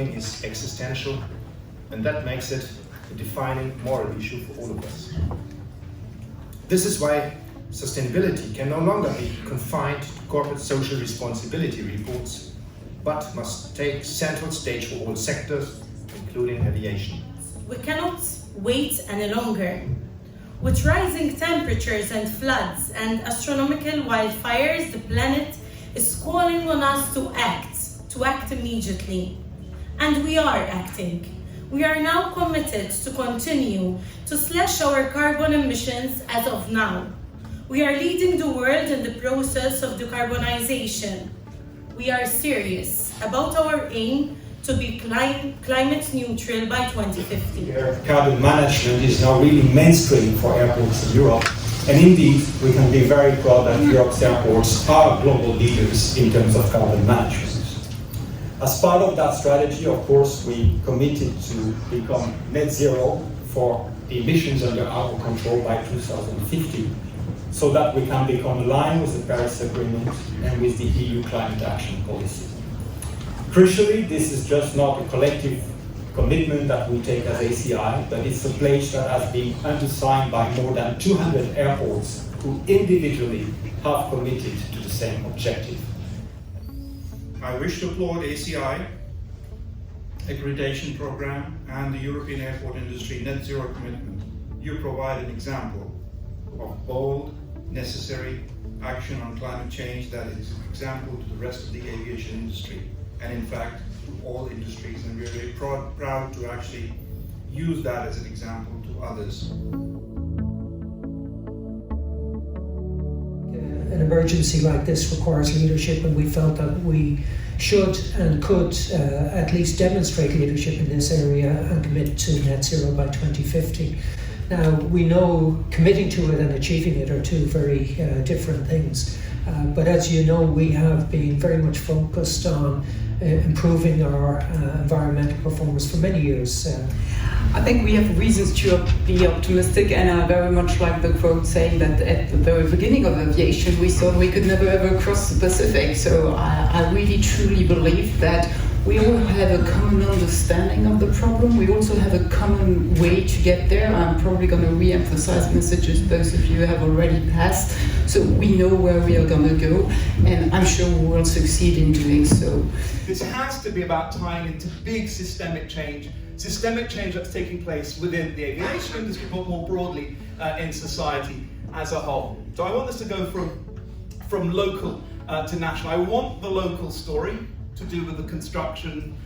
warming is existential, and that makes it a defining moral issue for all of us. This is why sustainability can no longer be confined to corporate social responsibility reports, but must take central stage for all sectors, including aviation. We cannot wait any longer. With rising temperatures and floods and astronomical wildfires, the planet is calling on us to act immediately. And we are acting. We are now committed to continue to slash our carbon emissions as of now. We are leading the world in the process of decarbonization. We are serious about our aim to be climate neutral by 2050. Carbon management is now really mainstream for airports in Europe. And indeed, we can be very proud that Europe's airports are global leaders in terms of carbon management. As part of that strategy, of course, we committed to become net zero for the emissions under our control by 2050, so that we can become aligned with the Paris Agreement and with the EU climate action policy. Crucially, this is just not a collective commitment that we take as ACI, but it's a pledge that has been undersigned by more than 200 airports who individually have committed to the same objective. I wish to applaud ACI, Accreditation Programme, and the European airport industry net zero commitment. You provide an example of bold, necessary action on climate change that is an example to the rest of the aviation industry, and in fact to all industries, and we're very proud to actually use that as an example to others. An emergency like this requires leadership, and we felt that we should and could at least demonstrate leadership in this area and commit to net zero by 2050. Now, we know committing to it and achieving it are two very different things, but as you know, we have been very much focused on improving our environmental performance for many years. I think we have reasons to be optimistic, and I very much like the quote saying that at the very beginning of aviation we thought we could never ever cross the Pacific. So I really truly believe that we all have a common understanding of the problem. We also have a common way to get there. I'm probably going to re-emphasize messages both of you have already passed. So we know where we are going to go, and I'm sure we will succeed in doing so. This has to be about tying into big systemic change that's taking place within the aviation industry, but more broadly in society as a whole. So I want this to go from local to national. I want the local story to do with the construction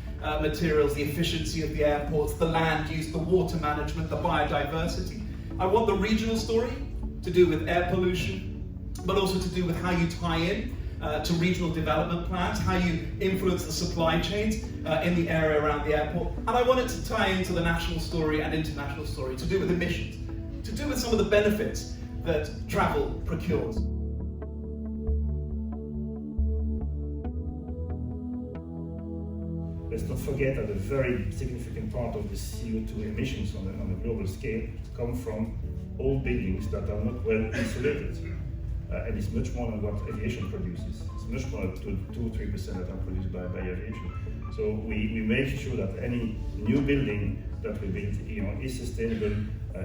materials, the efficiency of the airports, the land use, the water management, the biodiversity. I want the regional story to do with air pollution, but also to do with how you tie in to regional development plans, how you influence the supply chains in the area around the airport. And I want it to tie into the national story and international story, to do with emissions, to do with some of the benefits that travel procures. Let's not forget that a very significant part of the CO2 emissions on a global scale come from old buildings that are not well insulated. And it's much more than what aviation produces. It's much more to 2-3% that are produced by aviation. So we make sure that any new building that we build, is sustainable,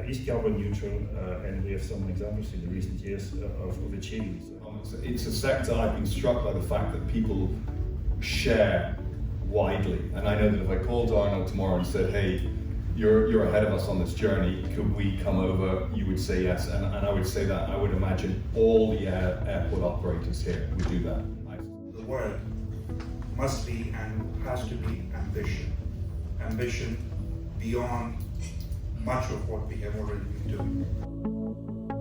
is carbon neutral, and we have some examples in the recent years of achieving this. It's a sector I've been struck by the fact that people share widely, and I know that if I called Arno tomorrow and said, hey, you're ahead of us on this journey, could we come over, you would say yes, and I would say that I would imagine all the airport operators here would do that. The word must be and has to be ambition. Ambition beyond much of what we have already been doing.